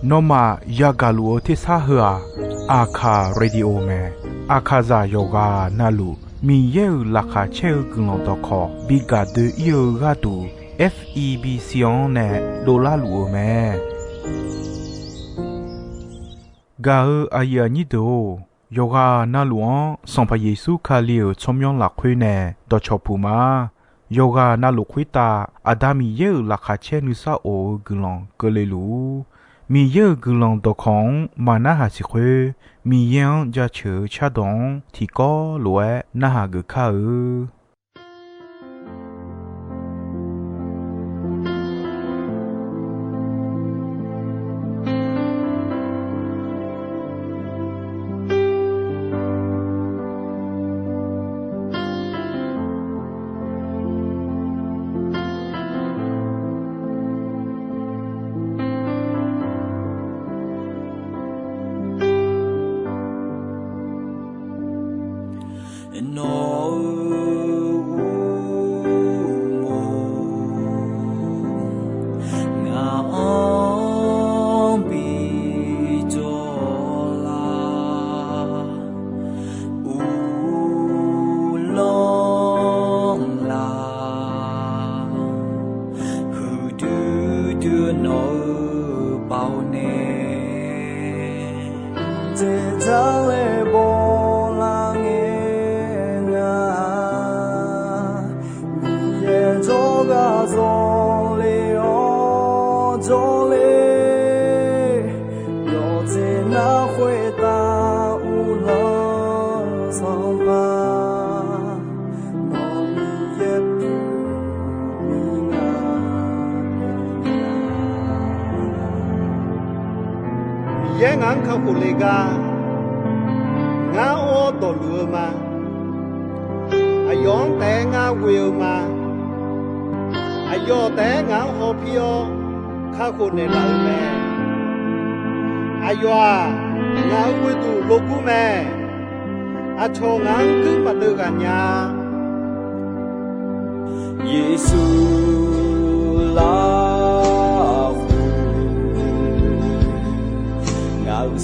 นอมายากาลูที่ซาหัวอาคาเรดิโอเมอาคาซาโยกานาลูมีเยอลักาเชลกุลตอคอบิกาเดเยกาตู FEB เซียนเนโดลาลูเมกาอายานิโดโยกานาลูอันสัมพเยซูคาเลียวชมยองลักคุยเนดอชอปูมาโยกานาลูคุยตาอาดามีเยอลักาเชนุซาโอกุลองเกเลลูมีเยอะกุลองตอของมานาหาสิคุมียังจะเชื่อชาดงที่ก็รวยนาหากข้ายังงั้นเขาคุเลกางาโอตอลัวมาอายองแต่งาเวลมาอายอแต่งาฮอพิโอข้าคนในเราแม่อายงาวิตุโลกุแม่อาชงานขึ้นมาเดือกันยาเยซูลา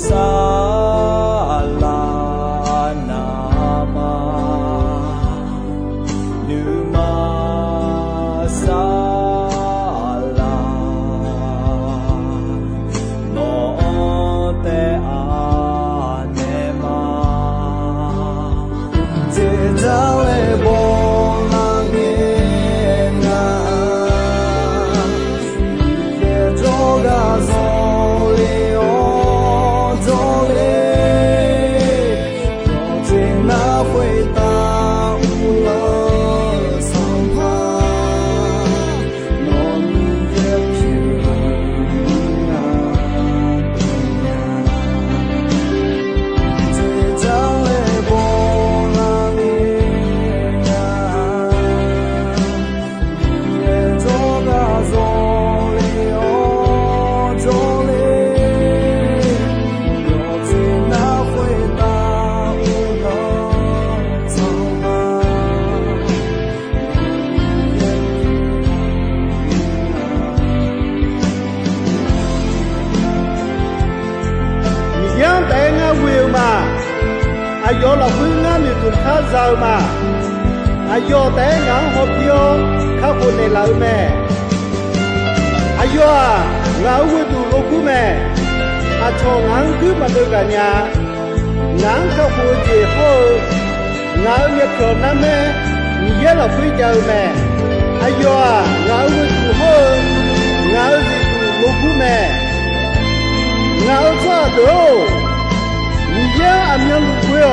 Salama Numa Sala No te anema Te dale bolangena Ye joga zolio ayo la bunga mi tu kha zau ma ayo te ngang ho pio kha ko ne lau me ayo ngau wu tu lo ku me a cho ngang ku ma de ga nya ngang ka ko je ho ngau ye ko na me ni ye la ku jau me ayo ngau wu tu ho ngau ji tu lo ku me ngau cho do你也俺们路过哟，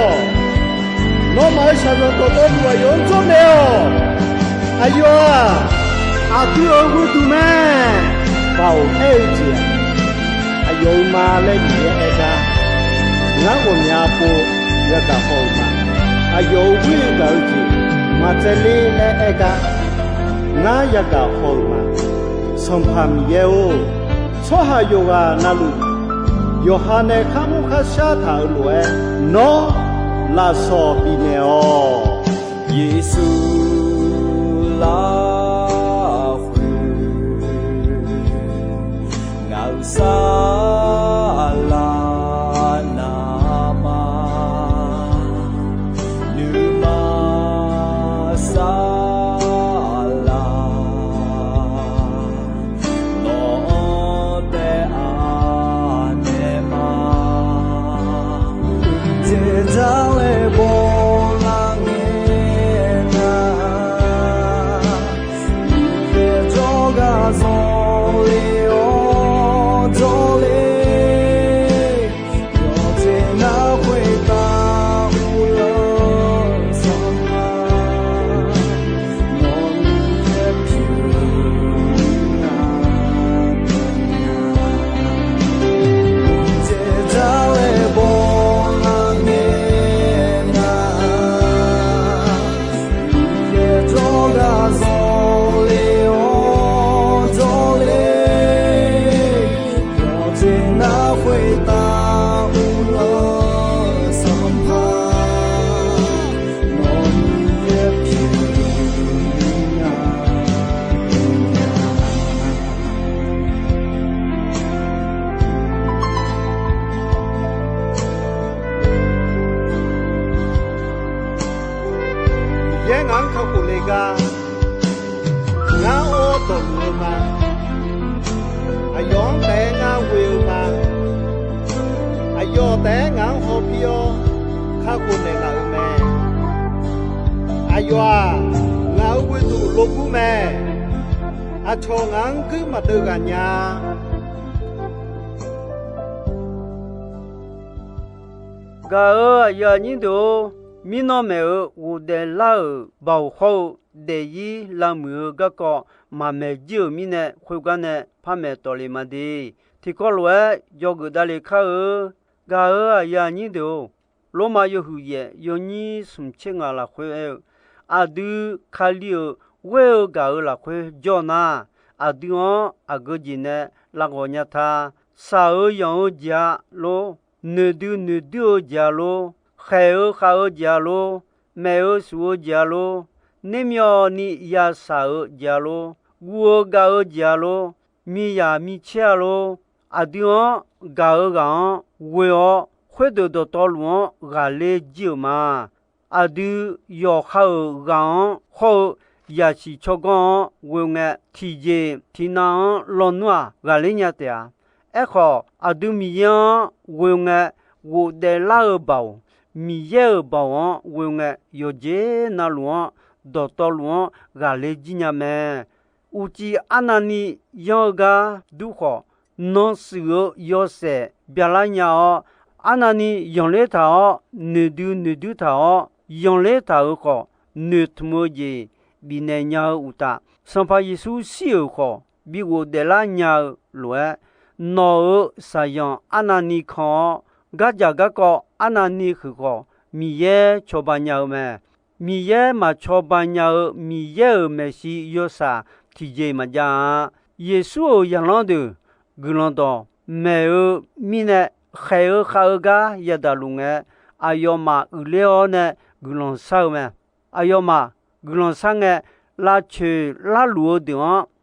我买啥子多多路用做没有？哎呦，阿哥我都买，包黑子，哎呦妈嘞你那个，俺我娘不也干好嘛？哎呦味道子，嘛这里那个，俺也干好嘛？上旁也有，错还有啊那路。约翰的卡姆卡沙头路诶，喏，拉索比呢哦，耶稣拉回， giờ những đồ mi nó mẹ u để la bảo hộ để y làm mưa cái cọ mà mẹ chưa mi nè khôi quan nè pha mẹ tổ li mà đi thì có lẽ do người ta lấy khá giờ những đồ lô mà yêu hữu ye yêu ni sum chen là khôi à du khali quê là khôi cho na à du à cái gì nè là gọi nhà ta sao yêu gia lô nửa đưa gia lô khai gia lô mẹ suo gia lô nem yo ni ya sao gia lô guo gia lô mi ya mi chia lô à du ga quê khôi đồ to luôn gà lê chiều mà à du yo khao gà khao ya chỉ cho con quê nghe thì gì thì nào lo nữa gà lê nhà tiệt khó à du mi ya quê nghe wo de la bảo mi ye bảo quê nghe yo je na luôn đồ to luôn gà lê chi nhà mẹ uchi anani yoga du khó non sửa yo se bia la nhà anani yong le thao ne du thao yong le thao ko ne thmo ji bi ne nya uta sampa yesu siu ko bi wo de la nya lue no sa yong anani kho ga ja ga ko anani khu ko mi ye cho ba nya me mi ye ma cho ba nya mi ye me si yo sa ti je ma ja yesu yang lo de gulon do me mi ne khai ga ya da lunga ayoma uleone gulon sao me ayoma gulon sange la chu la luo de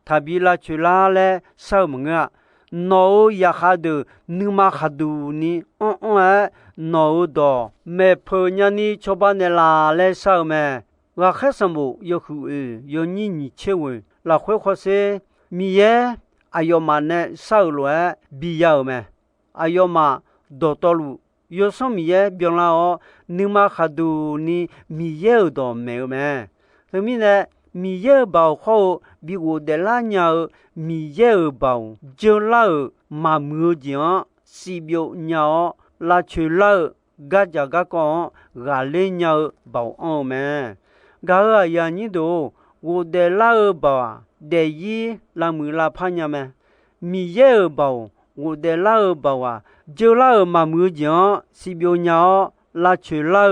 tabi la chu la le sao mga no ya khadu numa khadu ni no do me pho nya ni choba ne la le sao me wa khasamu yo khu yo ni chewe la khwe khose mi ye ayoma ne sao lo bi yao me ayoma dotolu yo som ye bion la o numa khadu ni mi ye do me me so mi ne mi ye bao kho bi wo de la nya mi ye bao je la ma mu jian si bio nya la chu la ga ja ga ko ga le nya bao on me ga ya ni do wo de la ba de yi la mu la pha nya me mi ye bao wo de la ba je la ma mu jian si bio nya la chu la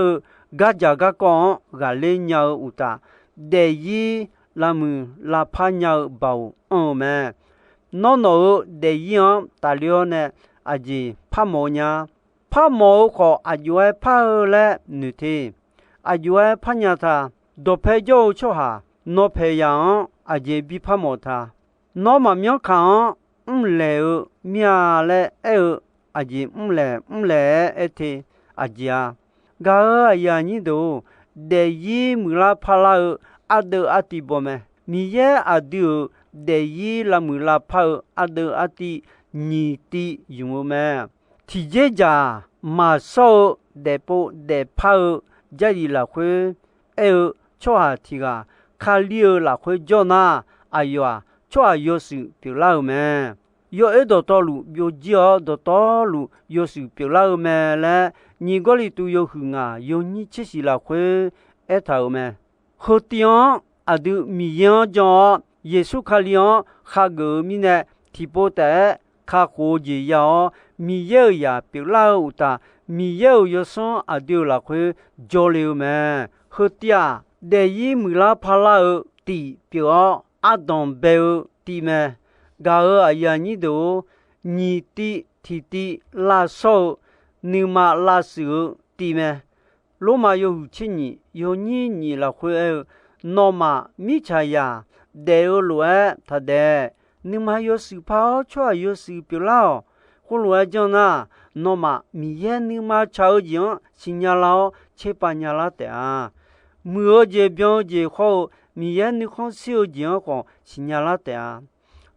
ga ja ga ko ga le nya uta de yi la mu la pha nya bao on me no de yi ta lio ne a ji pha mo nya pha mo ko a yue pha le nu thi a yue pha nya tha do phe jo cho ha no phe yang a je bi pha mo tha no ma myo khan lệ mía lệ à gì lệ thì à gì à gà ya như đồ để y mưa la pha la à đỡ à ti bò mẹ mi ye à đỡ để y là mưa la pha à đỡ à ti nhị ti dùng mẹ thì dễ dàng mà sau để bộ để pha gia đi là khuê cho hà thì gà khá liêu là khuê cho na ai à cho à yêu sự biểu lao mẹ yo đồ to lu yo jiao đồ to lu yo sự biểu lao mẹ là nhị gọi đi tu yo hưng à yo nhị chết gì là khuê thảo mẹ hồ tiếng à được mi yang cho Giêsu khá liang khá gỡ mi nè thì bộ tế khá khổ gì yao mi yêu ya biểu lao ta mi yêu yo son à điều là khuê cho liu mẹ hồ tia để y mưa la pha la ti biểu à đồng bèo ti mẹ gà à ya nhị đồ nhị ti thì ti la sâu nhưng mà la sự ti mẹ lô mà yo chín nhị yo nhị là khuê nó mà mi chả ya để lúa thật đẹp nhưng mà yo sự phao cho yo sự biểu lao cô lúa cho na nó mà mi yên nhưng mà cháu gì xin nhà lao chế ba nhà lao thế à mưa về béo về khô mi yên nhưng không siêu gì còn xin nhà lao thế à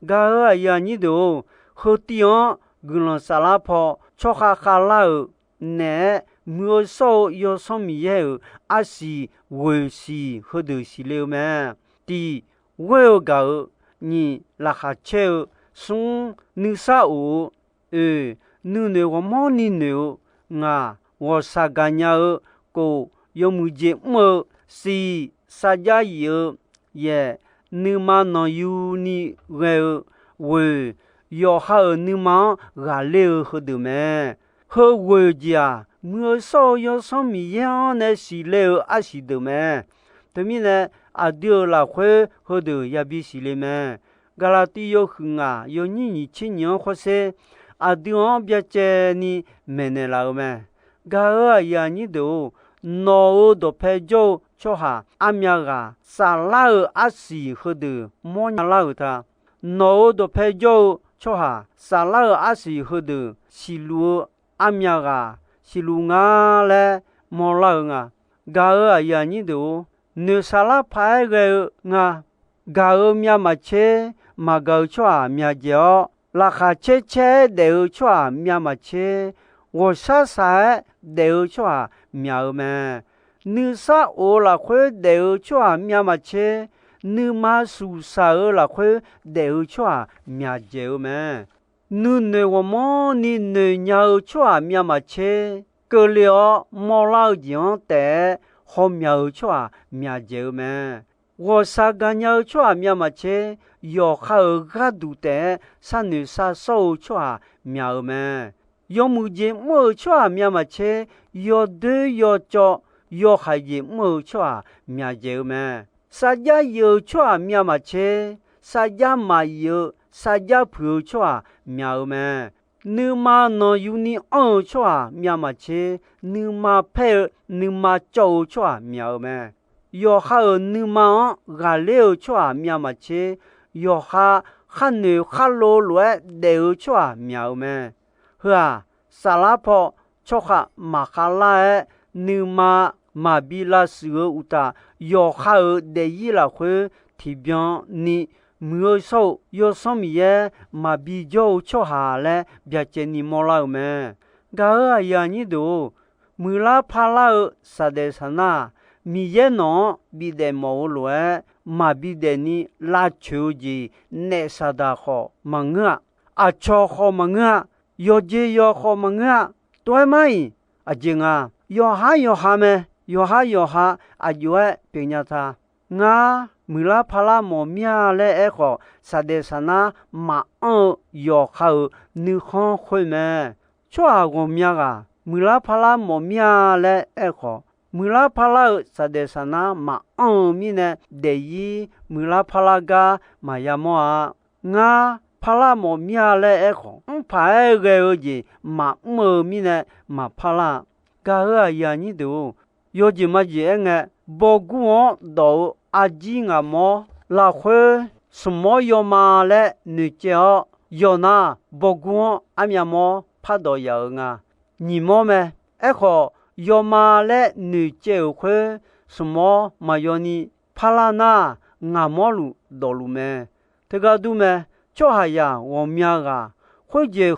gà ở nhà như đồ hồ tiếng gừng xả lá phò cho khá lao nè mưa sâu yo xong mi yên à xì quê xì hồ đồ xì liu mẹ đi quê gà ni là khá treo sung nữ sa u nữ nữ của món ni nữ ngà của sa gà nhà cô yo mu je mơ si sa gia yêu ye nữ mà nó yu ni quê yo ha nữ mà gà leo hồ đồ mẹ hồ quê gia mưa sâu yo xong mi yên nè xì leo à xì đồ mẹ thế mi nè à điều là khuê hồ đồ ya bi xì lê mẹ Galati yo hưng à yo nhị chín nhớ khó xe à điều bia chè ni mene lao mẹ gà ở ya nhị đồ nó đồ phê cho hà amya gà sa lao à xì hồ đồ mò nhà lao ta nó đồ phê cho hà sa lao à xì hồ đồ xì lúa amya gà xì lúa ngà lệ mò lao ngà gà ở ya nhị đồ nếu sa la phai gà ngà gà ở mía mà chê mà gạo cho mía dẻo là khá chê đều cho mía mà chê ngồi sa đều cho mía mẹ nữ sa ô là khuê đều cho mía mà chê nữ mà su sa là khuê đều cho mía dẻo mẹ nữ nữ mò ni nữ nhau cho mía mà chê cơ liệu mò lao giang té hôm nhau cho mía dẻo mẹ我啥个鸟做苗嘛切，要好个都得，啥女啥手做苗嘛，要木节木做苗嘛切，要对要做，要还节木做苗节嘛，啥家有做苗嘛切，啥家嘛有，啥家不做苗嘛。你妈那有你二做苗嘛切，你妈配你妈做做苗嘛。要哈你妈gà leo cho mía mà chế,要哈nữ ha lô lúa đều cho mía mẹ, hả? Sa la po cho ha mà ha la nữ mà bị la sửa uta,要ha để ý là khuê thì bien ni mưa sâu,要xong mía mà bị dâu cho ha lẽ bia chế ni mò lao mẹ, gà ở nhà như đồ, mưa la pa la sa de sa na. Mi ye no bi de mo lue ma bi de ni la chu ji ne sa da kho manga a cho kho manga yo je yo kho manga toi mai a jinga yo ha me yo ha a yue pe nya tha nga mula phala mo mia le e kho sa de sana ma yo kha ni kho khoi me cho a go mia ga mula phala mo mia le e kho mula phala sa de sana ma mi ne de yi mula phala ga ma ya mo a nga phala mo mia le e kho pa e ge ji ma mo mi ne ma phala ga ya ni do yo ji ma ji nga bo gu do a ji nga mo la khwe smo yo ma le ni che 有那不光阿面么怕到有啊，你么么，好有嘛嘞女结婚什么嘛有你怕啦那俺么路道路么，这个都么，就还呀我面啊，或者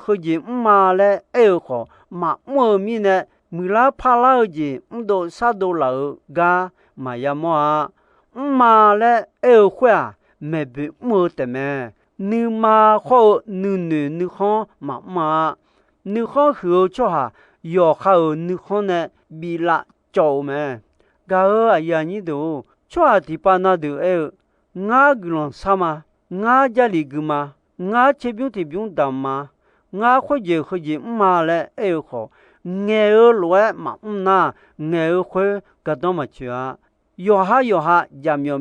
嘛嘞好嘛么咪呢，米拉怕啦的，都啥都老个嘛呀么啊，嘛嘞会啊，没比么的么。你嘛好你好嘛，你好后就哈要好你好呢比啦做么？个呀你都就哈地巴那都我个人啥嘛？我家里个嘛？我这边当嘛？我或者嘛嘞好，我来嘛那我会个当嘛去啊？要哈家苗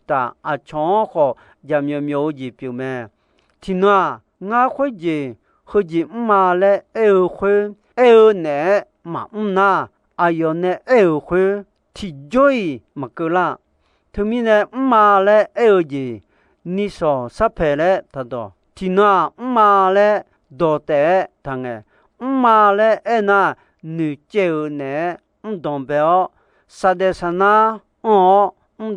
大啊，长好家苗的表面。听呐，我会嘛嘞会呢嘛那要呢会提追嘛个啦。他们呢嘛嘞的，你说啥牌嘞？他都听呐嘛嘞多得他个嘛嘞那女就呢懂不了，啥的啥那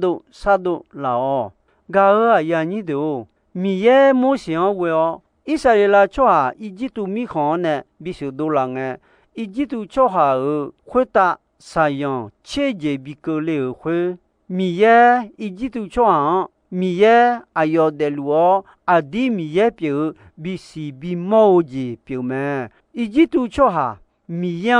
都啥都老，个呀你都。米耶莫想为哦，以色列啦做下，以及都米行呢，必须都人诶，以及都做下回答啥样，切节比个了会，米耶以及都做下，米耶要得路哦，啲米耶表必须比毛节表咩，以及都做下，米耶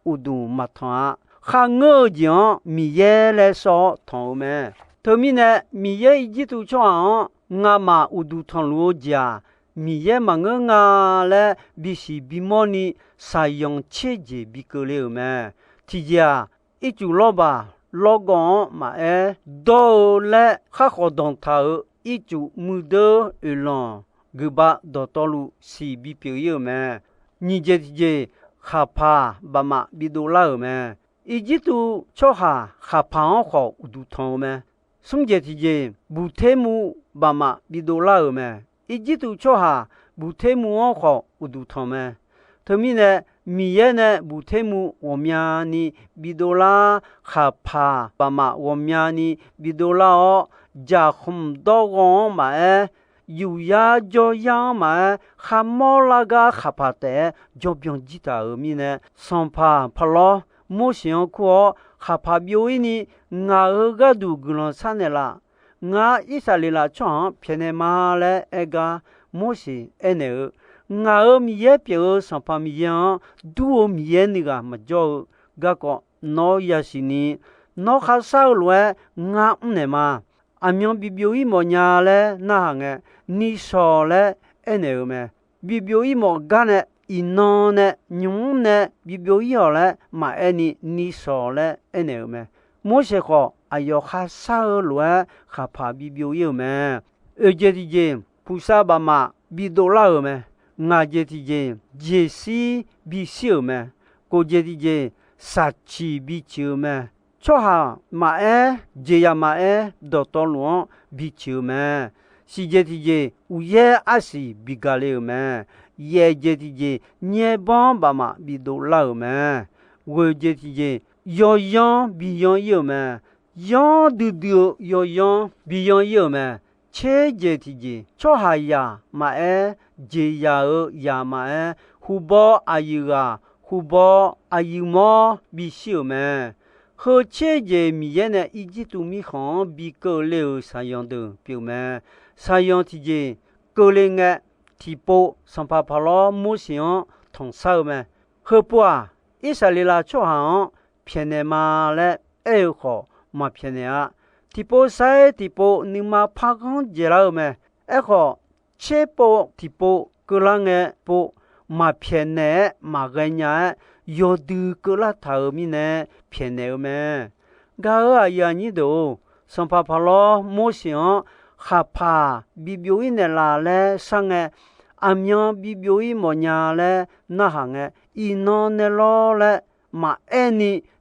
有都马团，下我讲米耶来说同咩，头面呢米耶以及都做下。我嘛有都通路家，米也嘛我嘞必须比莫呢使用切节比个了咩？提家一就老吧，老讲嘛到嘞哈好当头一就没得一浪，个把到路是比表有咩？你这哈怕爸妈比多老咩？一直都做下哈怕好都通咩？送这不贴木爸妈比多老咩？一直都做下不贴木好我都通咩？他们呢米也呢不贴木我们呢比多拉哈怕爸妈我们呢比多拉哦，家很多个嘛有呀就呀嘛哈毛那个哈怕的就不用记得我们呢上怕了没想过。哈帕表演呢，我个都个人产的啦，我以色列啦唱偏的嘛嘞，个莫是呢，我米也表上帕米样，都米也那个么叫个孬也是呢，孬哈少了，我呢嘛，阿苗比表演么样嘞，那个你说嘞呢么，比表演么干呢？一弄呢，用呢，比表演嘞，嘛你说嘞，呢么？莫些个，要哈少了，哈怕比表演么？这菩萨爸妈比多老么？我这这是比少么？我这杀气比少么？做下嘛这样嘛到多路比少么？是这有也还是比较了么？也这你帮爸妈比多老么？我这要养比养有么？养丢要养比养有么？切这做下呀嘛这呀嘛胡包阿有啊，胡包阿有么比少么？和切这米也呢，一直都米行比个了三样的表么？三样个人个。提波上帕帕罗木想同手么？何不啊？以色列啦做行偏的嘛嘞，好嘛偏的啊！提波晒提波，你嘛怕讲热闹么？好切波提波，个人个波嘛偏的嘛个人要对个啦头面呢偏的么？个啊呀你都上帕帕罗木想哈怕比表演的啦嘞上个。阿苗比表演么样嘞？那行个，一弄呢老嘞，嘛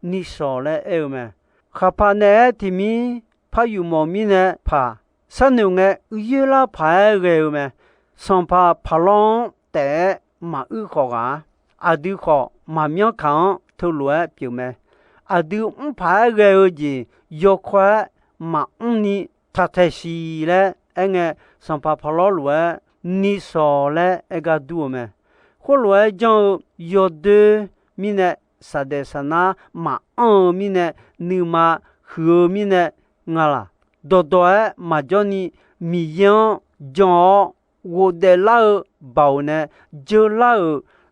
你说嘞么？哈怕呢？提米怕有毛米呢？怕三牛个越啦怕个么？ song pa palong te ma ư khó gà adu khó mà miêu khang thu lúa biểu mẹ adu phải gây gì yo khóa mà ni ta thế xì lẽ anh nghe song pa palong lúa ni so lẽ ega du mẹ khô lúa trong yo de mine sa de sana mà mine nu mà hứa mine ngala đồ mà cho ni mi yang cho wo de la bảo nè giờ la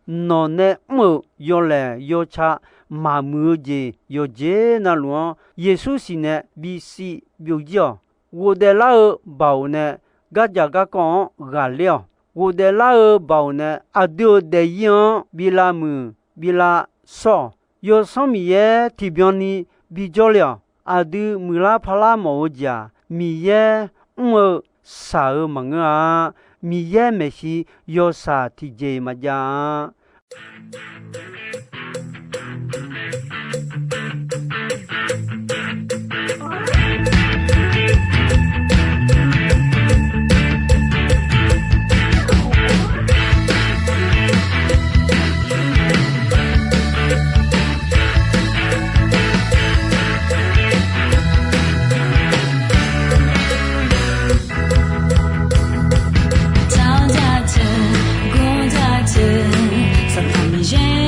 nó nè mơ yo lẹ yo cha mà mưa gì yo dễ na luôn Giêsu xin nè bị si biểu giờ wo de la bảo nè gà già gà con gà liao wo de la bảo nè adio de yang bị la mưa bị la so yo xong mi ye thì bion ni bị cho liao adu mưa la phala mồ già mi ye mơ sao mà ngã mi ye me si yo sa thì je mà ja J'ai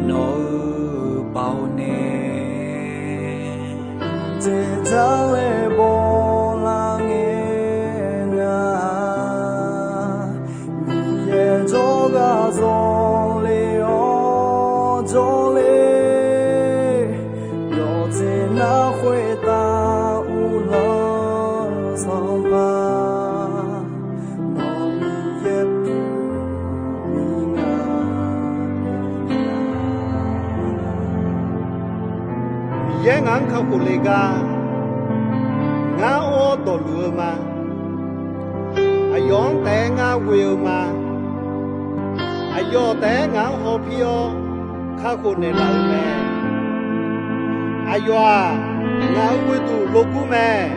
nô bao nè chế ta lệ bồ la nghe ngà ye cho ga zo le o cho le yo chế na huệ ta u lo sao ba nó mi ye mi ngà ye ngang khâu của lê ga ngã ô tổ lừa mà ayón té ngã quều mà ayo té ngã hồ pio khá khổ nè lợi mẹ ayo ngã quê tù lô cú mẹ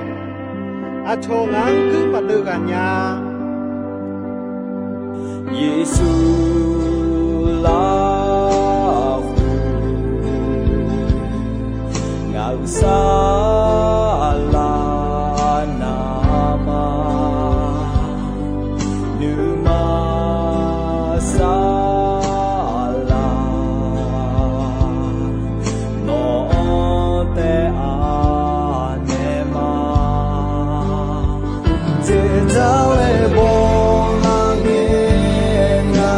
cho ngã cứ mà đưa cả nhà Giêsu là ngạo xa là nama nữ ma sa la nó te a ne ma te ta le bo la nghe nga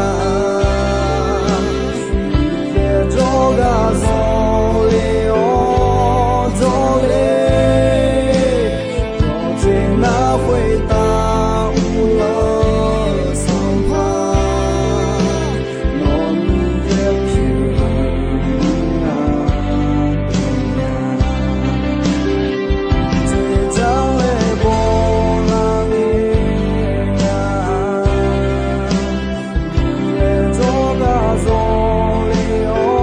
ye cho ga zo le o cho le yo te na hui ta u lo sang pa no mi ye pyu nga te ta le bo la nghe nga ye cho ga zo le o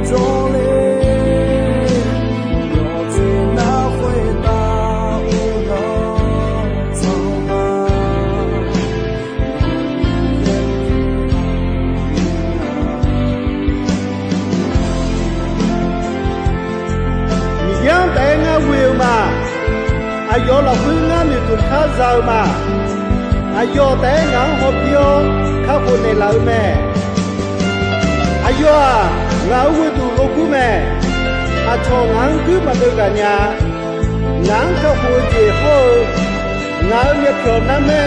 cho le yo te na hui ta u lo sang pa yang té ngã quều mà ayo là quê ngã mi tụt khá giàu mà ayo té ngã hồ pio khá khổ nè lợi mẹ ayo ngã quê tù lô cú mẹ cho ngã cứ mà đưa cả nhà ngã khá khổ gì hô ngã miệt khổ nà mẹ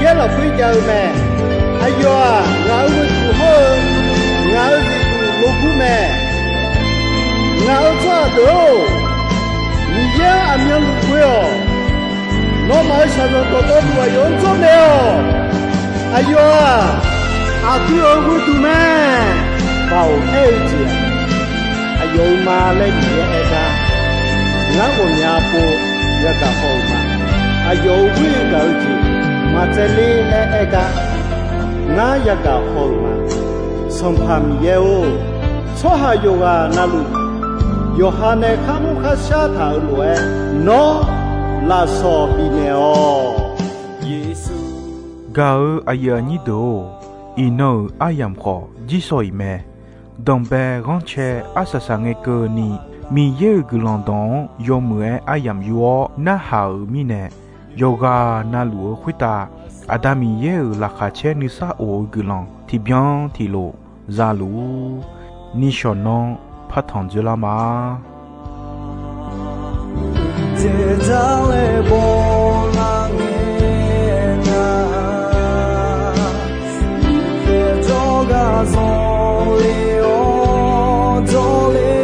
nhớ là quê giàu mẹ ayo ngã quê tù hô ngã quê tù lô cú mẹ ngã cho đồ nhớ anh nhớ lục quê nó mới sao rồi tôi đua yến cho nèo ayo cứ ở quê tụi mẹ bảo hết chị ayo mà lên nhẹ ra ngã của nhà bố ya cả hậu mà ayo quê cả chị mà chạy lên e cả ngã ya cả hậu mà xong phàm yeo cho hai yoga nalu Yohane kamu khasa thảo lue nó là so bineo Giêsu Gao aya ni do ino ayam kho jisoi me dombe ronche asasange ko ni mi ye gulandon yomue ayam yuo na hao mine yoga na luo khwita adami ye la khache ni sa o gulan ti bien ti lo zalu ni shonon patang de la ma te ta le bo la nghe nga ye cho ga zo le o cho le